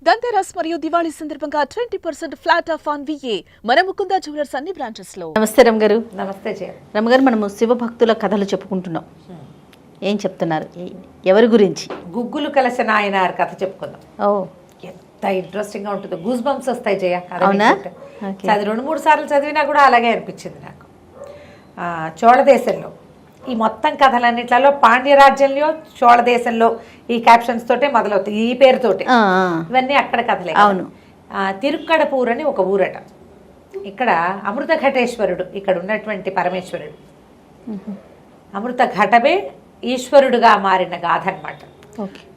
దంతెరస్ మరియు దివాళీ సందర్భంగా 20% flat of on VA మన ముకుంద జ్యువెలర్స్ అన్ని బ్రాంచెస్ లో. నమస్తే రమ్ గారు. నమస్తే జయ. రమ్ గారు, మనము శివభక్తుల కథలు చెప్పుకుంటున్నాం. ఏం చెప్తున్నారు, ఎవరి గురించి? గుగ్గులు కలిసి నాయనార్ కథ చెప్పుకుందాం. ఓ, ఎంత ఇంట్రెస్టింగ్ గా ఉంటుందో, గూస్ బంప్స్ వస్తాయి జయ. అవునా? అది 2-3 సార్లు చదివినా కూడా అలాగే అనిపించింది నాకు. చోళ దేశంలో ఈ మొత్తం కథలన్నిట్లలో పాండ్యరాజ్యంలో చోళ దేశంలో ఈ క్యాప్షన్స్ తోటే మొదలవుతాయి, ఈ పేరుతోటి. ఇవన్నీ అక్కడ కథలే. అవును. తిరుక్కడపూర్ అని ఒక ఊరట. ఇక్కడ అమృత ఘటేశ్వరుడు, ఇక్కడ ఉన్నటువంటి పరమేశ్వరుడు. అమృత ఘటమే ఈశ్వరుడుగా మారిన గాథ అనమాట.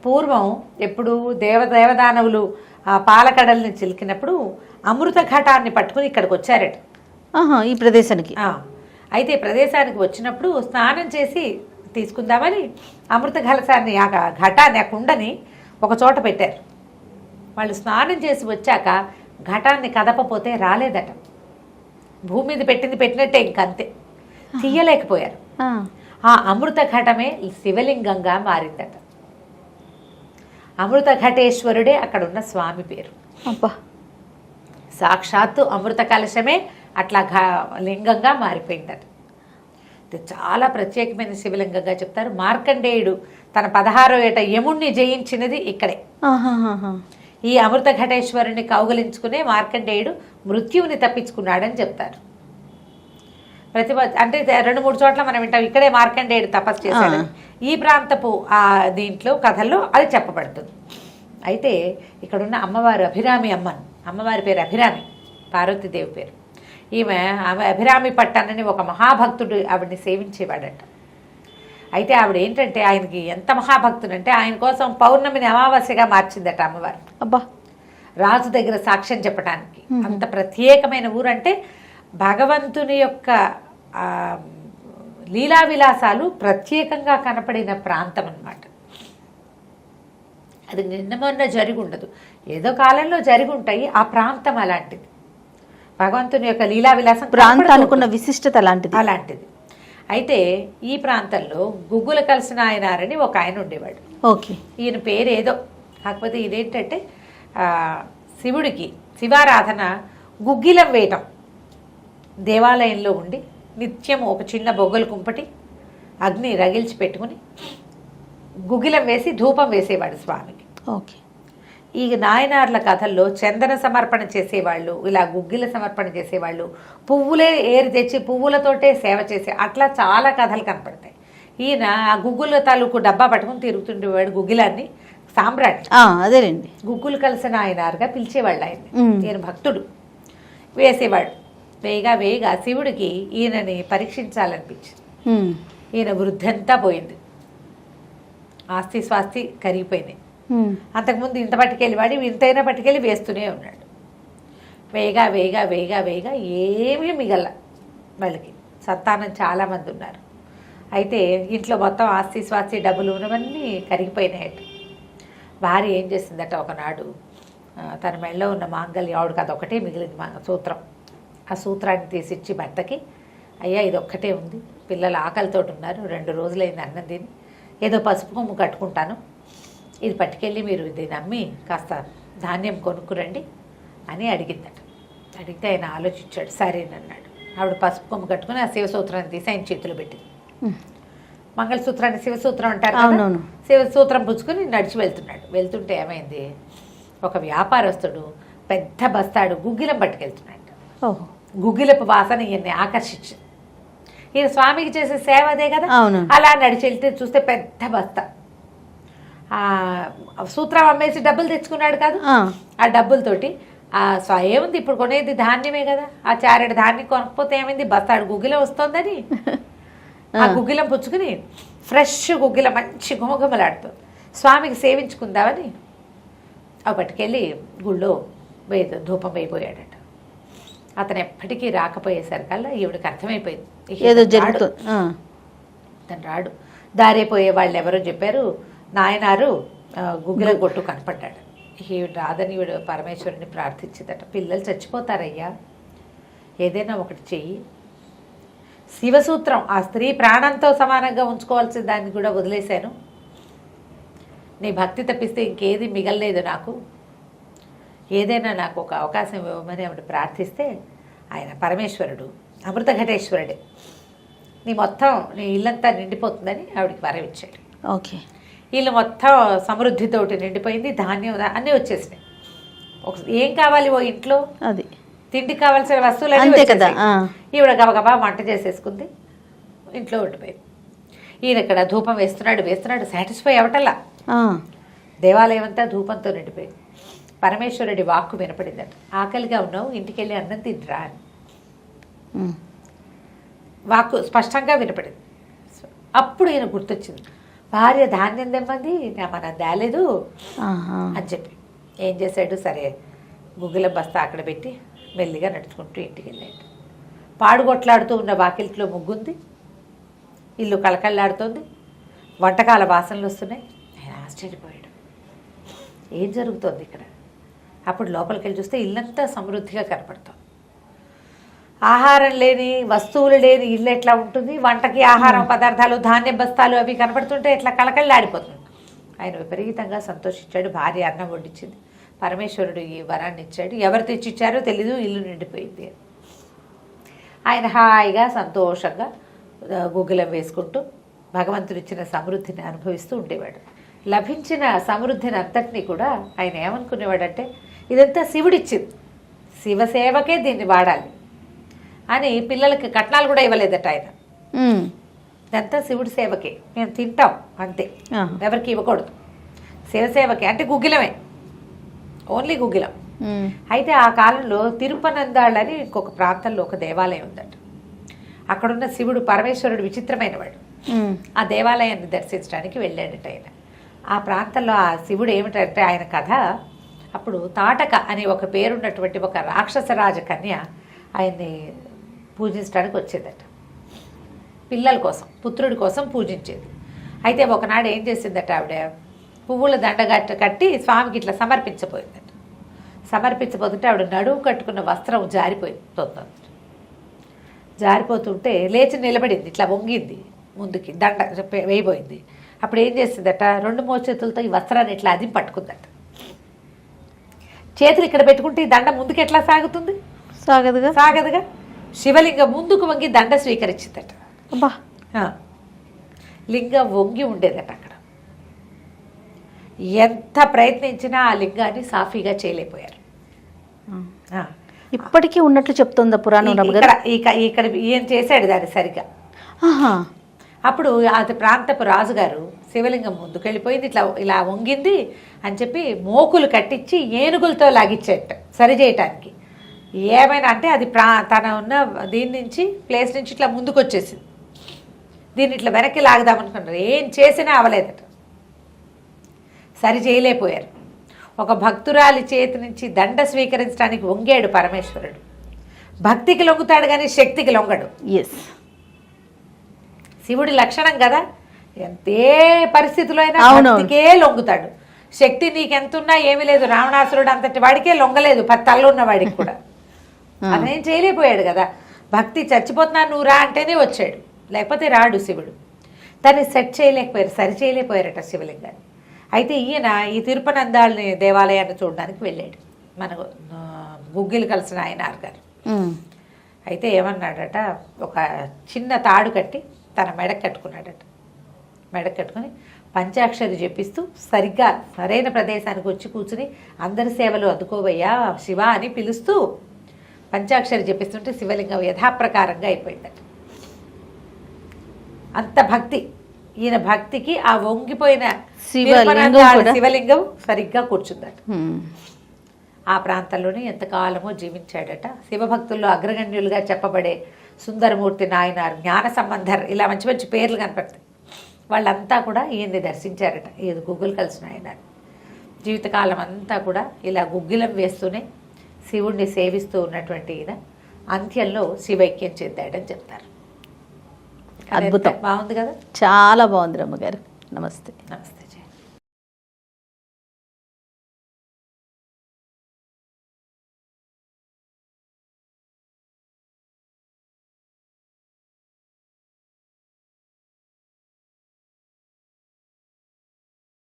పూర్వం ఎప్పుడు దేవదానవులు ఆ పాలకడల్ని చిలికినప్పుడు అమృత ఘటాన్ని పట్టుకుని ఇక్కడికి వచ్చారట, ఈ ప్రదేశానికి. అయితే ప్రదేశానికి వచ్చినప్పుడు స్నానం చేసి తీసుకుందామని అమృత కలశాన్ని, ఆ ఘటాన్ని, ఆ కుండని ఒక చోట పెట్టారు. వాళ్ళు స్నానం చేసి వచ్చాక ఘటాన్ని కదపపోతే రాలేదట. భూమి మీద పెట్టినట్టే, ఇంకంతే. తీయలేకపోయారు. ఆ అమృత ఘటమే శివలింగంగా మారిందట. అమృత ఘటేశ్వరుడే అక్కడున్న స్వామి పేరు. సాక్షాత్తు అమృత కలశమే అట్లా లింగంగా మారిపోయిందట. చాలా ప్రత్యేకమైన శివలింగంగా చెప్తారు. మార్కండేయుడు తన 16వ ఏట యముణ్ణి జయించినది ఇక్కడే. ఈ అమృత ఘటేశ్వరుని కౌగలించుకునే మార్కండేయుడు మృత్యువుని తప్పించుకున్నాడని చెప్తారు. అంటే 2-3 చోట్ల మనం వింటాం ఇక్కడే మార్కండేయుడు తపస్సు చేశాడు. ఈ ప్రాంతపు ఆ దీంట్లో కథల్లో అది చెప్పబడుతుంది. అయితే ఇక్కడున్న అమ్మవారు అభిరామి అమ్మవారి పేరు అభిరామి, పార్వతీదేవి పేరు. ఈమె అభిరామి పట్టణని ఒక మహాభక్తుడు ఆవిడ్ని సేవించేవాడట. అయితే ఆవిడ ఏంటంటే ఆయనకి ఎంత మహాభక్తుడంటే ఆయన కోసం పౌర్ణమిని అమావాస్యగా మార్చిందట అమ్మవారు. రాజు దగ్గర సాక్ష్యం చెప్పడానికి. అంత ప్రత్యేకమైన ఊరంటే భగవంతుని యొక్క లీలా విలాసాలు ప్రత్యేకంగా కనపడిన ప్రాంతం అన్నమాట. అది నిన్న మొన్న జరిగి ఉండదు, ఏదో కాలంలో జరిగి ఉంటాయి. ఆ ప్రాంతం అలాంటిది. భగవంతుని యొక్క లీలా విలాసం ప్రాంతానికున్న విశిష్టత అలాంటిది. అయితే ఈ ప్రాంతంలో గుగ్గుల కలిసిన ఆయనారని ఒక ఆయన ఉండేవాడు. ఈయన పేరు ఏదో, కాకపోతే ఇదేంటంటే శివుడికి శివారాధన గుగ్గిలం వేయటం. దేవాలయంలో ఉండి నిత్యం ఒక చిన్న బొగ్గలు కుంపటి అగ్ని రగిల్చి పెట్టుకుని గుగ్గిలం వేసి ధూపం వేసేవాడు స్వామికి. ఈ నాయనార్ల కథల్లో చందన సమర్పణ చేసేవాళ్ళు, ఇలా గుగ్గిల సమర్పణ చేసేవాళ్ళు, పువ్వులే ఏరి తెచ్చి పువ్వులతోటే సేవ చేసే, అట్లా చాలా కథలు కనపడతాయి. ఈయన ఆ గుగ్గుల తాలూకు డబ్బా పట్టుకుని తిరుగుతుండేవాడు. గుగ్గిలాన్ని సామ్రాట్, అదేనండి, గుగ్గులు కలిసిన ఆయనారుగా పిలిచేవాళ్ళు ఆయన్ని. ఈయన భక్తుడు వేసేవాడు. వేగా శివుడికి ఈయనని పరీక్షించాలనిపించింది. ఈయన వృద్ధంతా పోయింది, ఆస్తి స్వాస్తి కరిగిపోయినాయి. అంతకుముందు ఇంత పట్టుకెళ్ళి ఇంతైనా పట్టుకెళ్ళి వేస్తూనే ఉన్నాడు. వేగా ఏమీ మిగల. వాళ్ళకి సంతానం చాలామంది ఉన్నారు. అయితే ఇంట్లో మొత్తం ఆస్తి స్వాస్తి డబ్బులు ఉన్నవన్నీ కరిగిపోయినాయట. భార్య ఏం చేసిందట, ఒకనాడు తన మెడలో ఉన్న మాంగల్యం, ఆవిడకి అదొక్కటే మిగిలింది సూత్రం. ఆ సూత్రాన్ని తీసిచ్చి భర్తకి, అయ్యా ఇదొక్కటే ఉంది, పిల్లలు ఆకలితో ఉన్నారు, 2 రోజులైంది అన్నం తిని, ఏదో పసుపు కొమ్ము కట్టుకుంటాను, ఇది పట్టుకెళ్ళి మీరు దీన్ని అమ్మి కాస్త ధాన్యం కొనుక్కురండి అని అడిగిందట. అడిగితే ఆయన ఆలోచించాడు, సరేనన్నాడు. ఆవిడ పసుపు కొమ్ము కట్టుకుని ఆ శివసూత్రాన్ని తీసి ఆయన చేతిలో పెట్టింది. మంగళసూత్రాన్ని శివసూత్రం అంటారు కదా, శివసూత్రం పుచ్చుకుని నడిచి వెళ్తుంటే ఏమైంది, ఒక వ్యాపారస్తుడు పెద్ద బస్తాడు గుగ్గిలం పట్టుకెళ్తున్నాడు. గుగ్గిలపు వాసన ఈయన్ని ఆకర్షించింది. ఈయన స్వామికి చేసే సేవ అదే కదా. అలా నడిచి వెళ్తే చూస్తే పెద్ద బస్తా. సూత్రం అమ్మేసి డబ్బులు తెచ్చుకున్నాడు కాదు, ఆ డబ్బులతోటి ఏముంది, ఇప్పుడు కొనేది ధాన్యమే కదా, ఆ 4 ధాన్యం కొనకపోతే ఏమైంది, బస్తాడు గుగ్గిలం వస్తుందని ఆ గుగ్గిలం పుచ్చుకుని ఫ్రెష్ గుగ్గిలం మంచి గుమగుమలాడుతుంది. స్వామికి సేవించుకుందామని అవి పట్టుకెళ్ళి గుళ్ళో ధూపం వేయిపోయాడట. అతను ఎప్పటికీ రాకపోయేసరికల్లా ఈవిడికి అర్థమైపోయింది, ఏదో జరుగుతుంది, తను రాడు. దారిపోయే వాళ్ళు ఎవరో చెప్పారు, నాయనారు గుగ్గిల కొట్టు కనపడ్డాడు. ఈవిడ రాదని ఈవిడ పరమేశ్వరుని ప్రార్థించిందట, పిల్లలు చచ్చిపోతారయ్యా, ఏదైనా ఒకటి చెయ్యి. శివసూత్రం, ఆ స్త్రీ ప్రాణంతో సమానంగా ఉంచుకోవాల్సిన దాన్ని కూడా వదిలేశాను, నీ భక్తి తప్పిస్తే ఇంకేది మిగలలేదు నాకు, ఏదైనా నాకు ఒక అవకాశం ఇవ్వమని ఆవిడ ప్రార్థిస్తే ఆయన పరమేశ్వరుడు అమృత ఘటేశ్వరుడే నీ ఇల్లంతా నిండిపోతుందని ఆవిడకి వరం ఇచ్చాడు. ఓకే. ఇల్లు మొత్తం సమృద్ధితోటి నిండిపోయింది, ధాన్యం అన్నీ వచ్చేసినాయి. ఏం కావాలి ఓ ఇంట్లో, అది తిండి కావాల్సిన వస్తువులు అంతే కదా. ఈవిడ గబగబా వంట చేసేసుకుంది, ఇంట్లో ఉండిపోయింది. ఈయన ఇక్కడ ధూపం వేస్తున్నాడు, సాటిస్ఫై అవ్వటల్లా. దేవాలయం అంతా ధూపంతో నిండిపోయింది. పరమేశ్వరుడి వాక్కు వినపడిందట, ఆకలిగా ఉన్నావు, ఇంటికి వెళ్ళి అన్నం తిండ్రా అని. వాక్కు స్పష్టంగా వినపడింది. అప్పుడు ఈయన గుర్తొచ్చింది, భార్య ధాన్యం తెమ్మంది, మనం తేలేదు అని చెప్పి ఏం చేశాడు, సరే గుగ్గిలం బస్తా అక్కడ పెట్టి మెల్లిగా నడుచుకుంటూ ఇంటికి వెళ్ళాడు. పాడుగొట్లాడుతూ ఉన్న వాకిలిలో ముగ్గుంది, ఇల్లు కళకళలాడుతోంది, వంటకాల వాసనలు వస్తున్నాయి. ఆయన ఆశ్చర్యపోయాడు, ఏం జరుగుతోంది ఇక్కడ. అప్పుడు లోపలికి వెళ్ళి చూస్తే ఇల్లంతా సమృద్ధిగా కనపడుతుంది. ఆహారం లేని, వస్తువులు లేని ఇల్లు ఎట్లా ఉంటుంది, వంటకి ఆహారం పదార్థాలు, ధాన్యం బస్తాలు అవి కనపడుతుంటే ఎట్లా కళకళలాడిపోతుంది. ఆయన విపరీతంగా సంతోషించాడు. భార్య అన్నం వడ్డించింది, పరమేశ్వరుడు ఈ వరాన్ని ఇచ్చాడు, ఎవరు తెచ్చిచ్చారో తెలీదు, ఇల్లు నిండిపోయింది. ఆయన హాయిగా సంతోషంగా గుగ్గిలం వేసుకుంటూ భగవంతుడు ఇచ్చిన సమృద్ధిని అనుభవిస్తూ ఉండేవాడు. లభించిన సమృద్ధిని అంతటినీ కూడా ఆయన ఏమనుకునేవాడంటే, ఇదంతా శివుడిచ్చింది, శివసేవకే దీన్ని వాడాలి అని పిల్లలకి కట్నాలు కూడా ఇవ్వలేదట ఆయన. ఇదంతా శివుడి సేవకే, మేము తింటాం అంతే, ఎవరికి ఇవ్వకూడదు, శివసేవకే. అంటే గుగ్గిలమే, ఓన్లీ గుగ్గిలం. అయితే ఆ కాలంలో తిరుపనందాళ్ళని ఇంకొక ప్రాంతంలో ఒక దేవాలయం ఉందట. అక్కడున్న శివుడు పరమేశ్వరుడు విచిత్రమైన వాడు. ఆ దేవాలయాన్ని దర్శించడానికి వెళ్ళాడట ఆయన. ఆ ప్రాంతంలో ఆ శివుడు ఏమిటంటే, ఆయన కథ, అప్పుడు తాటక అనే ఒక పేరున్నటువంటి ఒక రాక్షసరాజ కన్య ఆయన్ని పూజించడానికి వచ్చేదట. పిల్లల కోసం, పుత్రుడి కోసం పూజించేది. అయితే ఒకనాడు ఏం చేసిందట ఆవిడ, పువ్వుల దండగట్ట కట్టి స్వామికి ఇట్లా సమర్పించబోయిందట. సమర్పించబోతుంటే ఆవిడ నడువు కట్టుకున్న వస్త్రం జారిపోతుంది. జారిపోతుంటే లేచి నిలబడింది, ఇట్లా వంగింది ముందుకి, దండ వేయబోయింది. అప్పుడు ఏం చేసిందట, 2 మోచేతులతో ఈ వస్త్రాన్ని ఇట్లా అది పట్టుకుందట. చేతులు ఇక్కడ పెట్టుకుంటే ఈ దండ ముందుకు ఎట్లా సాగుతుంది, సాగదుగా. శివలింగం ముందుకు వంగి దండ స్వీకరించిందట. అబ్బా, లింగం వంగి ఉండేదట అక్కడ. ఎంత ప్రయత్నించినా ఆ లింగాన్ని సాఫీగా చేయలేకపోయారు. ఇప్పటికీ ఉన్నట్లు చెప్తుందా పురాణం? ఇక్కడ ఈయన చేశాడు దాన్ని సరిగా. అప్పుడు అది ప్రాంతపు రాజుగారు శివలింగం ముందుకెళ్ళిపోయింది, ఇట్లా ఇలా వంగింది అని చెప్పి మోకులు కట్టించి ఏనుగులతో లాగిచ్చేట సరి చేయటానికి. ఏమైనా అంటే అది తన ఉన్న దీని నుంచి ప్లేస్ నుంచి ఇట్లా ముందుకు వచ్చేసింది. దీన్ని ఇట్లా వెనక్కి లాగదామనుకున్నారు, ఏం చేసినా అవలేదట, సరి చేయలేకపోయారు. ఒక భక్తురాలి చేతి నుంచి దండ స్వీకరించడానికి వంగాడు పరమేశ్వరుడు. భక్తికి లొంగుతాడు కానీ శక్తికి లొంగడు. ఎస్, శివుడి లక్షణం కదా, ఏ పరిస్థితిలో అయినా భక్తికే లొంగుతాడు. శక్తి నీకెంతున్నా ఏమీ లేదు, రావణాసురుడు అంతటి వాడికే లొంగలేదు, 10 తలలు ఉన్న వాడికి కూడా. అదేం చేయలేకపోయాడు కదా. భక్తి చచ్చిపోతున్నా నువ్వు రా అంటేనే వచ్చాడు, లేకపోతే రాడు శివుడు. దాన్ని సెట్ చేయలేకపోయారు, సరి చేయలేకపోయారట శివలింగాన్ని. అయితే ఈయన ఈ తిరుపనందాళ్ళని దేవాలయాన్ని చూడడానికి వెళ్ళాడు, మన గుగ్గిలు కలిసిన ఆయనార్ గారు. అయితే ఏమన్నాడట, ఒక చిన్న తాడు కట్టి తన మెడకు కట్టుకున్నాడట. మెడకు కట్టుకుని పంచాక్షరి చెప్పిస్తూ సరిగ్గా సరైన ప్రదేశానికి వచ్చి కూర్చుని అందరి సేవలు అందుకోవయ్యా శివ అని పిలుస్తూ పంచాక్షరి చెప్పిస్తుంటే శివలింగం యథాప్రకారంగా అయిపోయిందట. అంత భక్తి, ఈయన భక్తికి ఆ వంగిపోయిన శివలింగం సరిగ్గా కూర్చుందట. ఆ ప్రాంతంలోనే ఎంతకాలమో జీవించాడట. శివభక్తుల్లో అగ్రగణ్యులుగా చెప్పబడే సుందరమూర్తి నాయనార్, జ్ఞాన సంబంధర్, ఇలా మంచి మంచి పేర్లు కనపడతాయి. వాళ్ళంతా కూడా ఈయన్ని దర్శించారట. ఇది గుగ్గిలు కలిసిన నాయనార్. జీవితకాలం అంతా కూడా ఇలా గుగ్గిలం వేస్తూనే శివుణ్ణి సేవిస్తూ ఉన్నటువంటి ఈయన అంత్యంలో శివైక్యం చెందాడని చెప్తారు. అద్భుతం, బాగుంది కదా, చాలా బాగుంది రమ్మగారు. నమస్తే. నమస్తే.